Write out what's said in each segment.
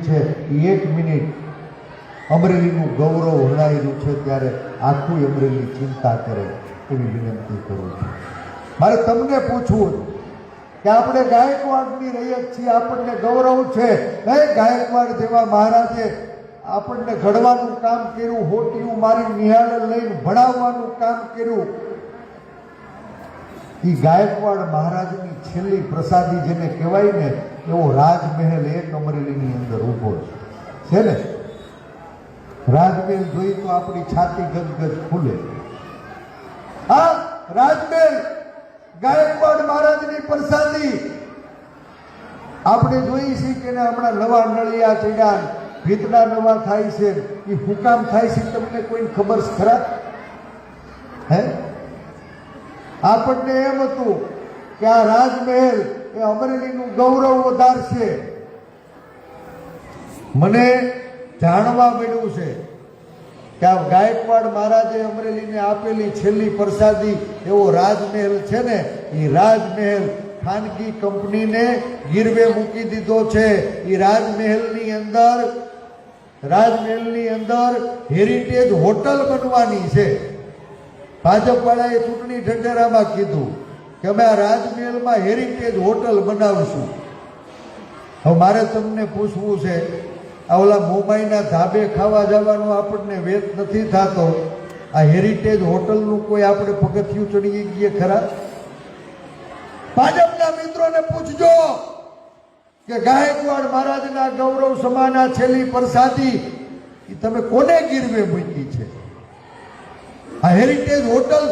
છે એ 1 મિનિટ અમરેલીનું ગૌરવ હણાઈ રહ્યું છે ત્યારે આખું અમરેલી ચિંતા કરે એવી વિનંતી કરું છું. મારે તમને પૂછવું કે આપણે ગાયકવાડની રહીએ છીએ, આપણને ગૌરવ છે. ગાયકવાડ જેવા મહારાજે આપણને ઘડવાનું કામ કર્યું, હોટીયું મારી નિહાળે લઈને ભણાવવાનું કામ કર્યું. એ ગાયકવાડ મહારાજની છેલ્લી પ્રસાદી જેને કહેવાય ને એવો રાજમહેલ એક અમરેલીની અંદર ઊભો છે ને. રાજમહેલ જોઈ તો આપણી છાતી ગદગદ ફૂલે. હા, રાજમહેલ ગાયકવાડ મહારાજની પ્રસાદી આપણે જોઈ છીએ કે હમણાં નવા નળિયા ચડ્યા, ભીતના નવા થાય છે. એ હુકામ થાય છે તમને કોઈ ખબર ખરા? હે, આપણને એમ હતું કે આ રાજમહેલ એ અમરેલીનું ગૌરવ વધારશે. મને જાણવા મળ્યું છે કે આ ગાયકવાડ મહારાજે અમરેલીને આપેલી છેલ્લી પ્રસાદી એવો રાજમહેલ છે ને, એ રાજમહેલ ખાનગી કંપનીને ગીરવે મૂકી દીધો છે. એ રાજમહેલની અંદર હેરિટેજ હોટલ બનવાની છે. ભાજપવાળાએ ચૂંટણી ઢંઢેરામાં કીધું કે અમે આ રાજમહેલમાં હેરિટેજ હોટલ બનાવશું. હવે મારે તમને પૂછવું છે, આ ઓલા મોમાઈના ધાબે ખાવા જવાનો આપણને વેત નથી થતો, આ હેરિટેજ હોટલનું કોઈ આપણે પગથિયું ચડી ગઈએ ખરા? ભાજપના મિત્રોને પૂછજો કે ગાયકવાડ મહારાજના ગૌરવ સમાના છેલ્લી પ્રસાદી તમે કોને ગીરવે મૂકી છે? આ હેરિટેજ હોટલ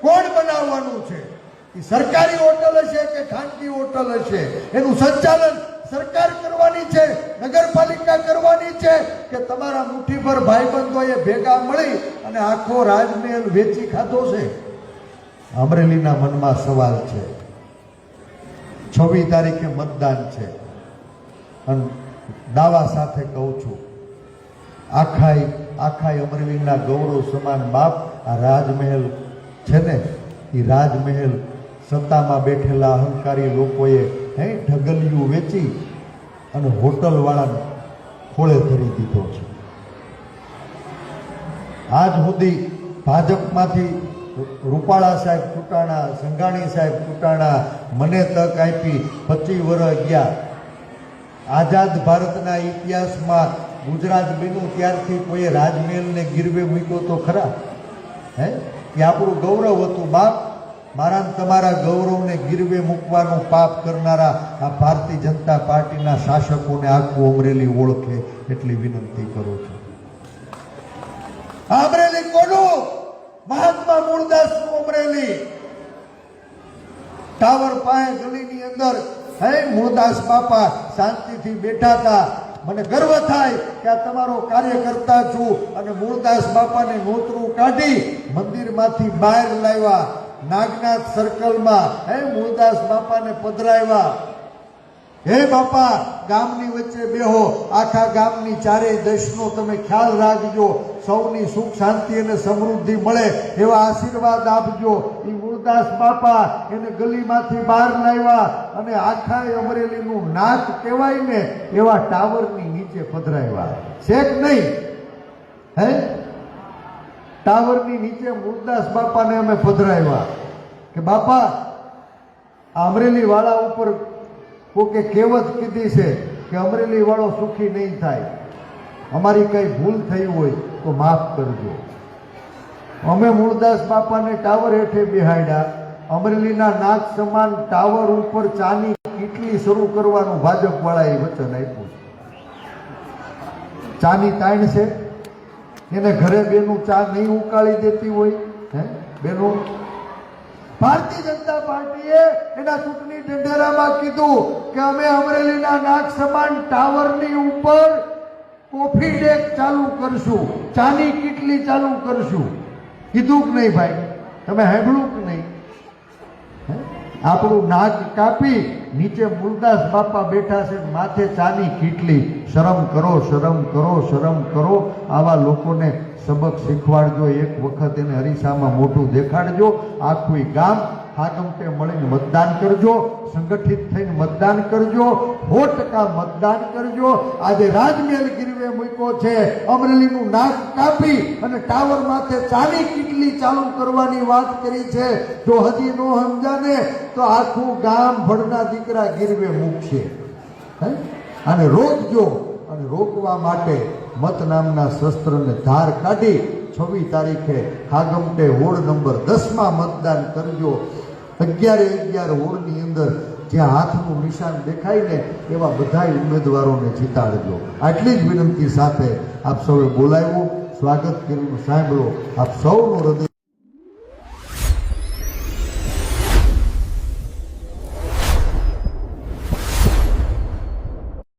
કોણ બનાવવાનું છે? એ સરકારી હોટલ હશે કે ખાનગી હોટલ હશે? એનું સંચાલન સરકાર કરવાની છે, નગરપાલિકા કરવાની છે કે તમારા મુઠ્ઠીભર ભાઈબંધોએ ભેગા મળી અને આખો રાજમહેલ વેચી ખાધો છે? અમરેલીના મનમાં સવાલ છે. 26 તારીખે મતદાન છે અને દાવા સાથે કહું છું આખા અમરેલીના ગૌરવ સમાન બાપ આ રાજમહેલ છે ને, એ રાજમહેલ સત્તામાં બેઠેલા અહંકારી લોકોએ ઢગલિયું વેચી અને હોટલવાળાને ખોળે ધરી દીધો છે. આજ સુધી ભાજપમાંથી રૂપાળા સાહેબ ચૂંટાણા, સંઘાણી સાહેબ ચૂંટાણા, મને તક આપી, 25 વર્ષ ગયા. આઝાદ ભારતના ઇતિહાસમાં ગુજરાત બન્યું ત્યારથી કોઈએ રાજમહેલને ગીરવે મૂક્યો તો ખરા? હે, એ આપણું ગૌરવ હતું બાપ. મારા તમારા ગૌરવને ગીરવે મૂકવાનું પાપ કરનારા આ ભારતીય જનતા પાર્ટીના શાસકોને આખું અમરેલી ઓળખે એટલી વિનંતી કરું છું. અમરેલી કોનું? મહાત્મા મૂળદાસનું અમરેલી. ટાવર પાસે ગલીની અંદર મૂળદાસ બાપા શાંતિથી બેઠા હતા. મને ગર્વ થાય કે આ તમારો કાર્યકર્તા છું અને મૂળદાસ બાપાને નોતરું કાઢી મંદિરમાંથી બહાર લાવ્યા. નાગનાથ સર્કલમાં મૂળદાસ બાપાને પધરાવ્યા. હે બાપા, ગામની વચ્ચે બેહો, આખા ગામની ચારેય દશનો તમે ખ્યાલ રાખજો, સૌની સુખ શાંતિ અને સમૃદ્ધિ મળે એવા આશીર્વાદ આપજો. એ મૂળદાસ બાપા એને ગલીમાંથી બહાર લાવ્યા અને આખા અમરેલીનું નાક કહેવાય ને એવા ટાવરની નીચે પધરાવ્યા. શેક નહીં, હે, ટાવરની નીચે મૂળદાસ બાપાને અમે પધરાવ્યા કે બાપા અમરેલી વાળા ઉપર કોકે કહેવત કીધી છે કે અમરેલી વાળો સુખી નહીં થાય. અમારી કઈ ભૂલ થઈ હોય તો માફ કરજો. અમે મૂળદાસ બાપાને ટાવર હેઠે બેહાડ્યા. અમરેલીના નાક સમાન ટાવર ઉપર ચાની કીટલી શરૂ કરવાનું ભાજપ વાળાએ વચન આપ્યું. ચાની તાણ છે, એને ઘરે બેનું ચા નહીં ઉકાળી દેતી હોય? હે બેનું, ભારતીય જનતા પાર્ટીએ એના ચૂંટણી ઢંઢેરામાં કીધું કે અમે અમરેલીના નાક સમાન ટાવરની ઉપર કોફી ડેક ચાલુ કરશું, ચાની કીટલી ચાલુ કરશું. કીધું કે નહીં ભાઈ? તમે સાંભળ્યું કે નહીં? આપણું નાક કાપી નીચે મૂળદાસ બાપા બેઠા છે, માથે ચાની કીટલી. શરમ કરો, શરમ કરો, શરમ કરો. આવા લોકોને સબક શીખવાડજો. એક વખત એને અરીસામાં મોટું દેખાડજો. આખું ગામ હાગમટે મળીને મતદાન કરજો, સંગઠિત થઈને મતદાન કરજો, 100% મતદાન કરજો. આજે રાજમહેલ ગીરવે મૂક્યો છે, અમરેલીનું નાક કાપી અને ટાવર માથે ચાલી કેટલી ચાલુ કરવાની વાત કરી છે. જો હજી નો સમજાને તો આખું ગામ ભડના દીકરા ગીરવે મૂકશે. અને રોકજો, અને રોકવા માટે મત નામના શસ્ત્રને ધાર કાઢી 26 તારીખે હાગમટે વોર્ડ નંબર 10માં મતદાન કરજો. 11 વોર્ડની અંદર જ્યાં હાથનું નિશાન દેખાય ને એવા બધાય ઉમેદવારોને જીતાડજો. આટલી જ વિનંતી સાથે આપ સૌએ બોલાવ્યું, સ્વાગત કર્યું, સાંભળો. આપ સૌનું હૃદય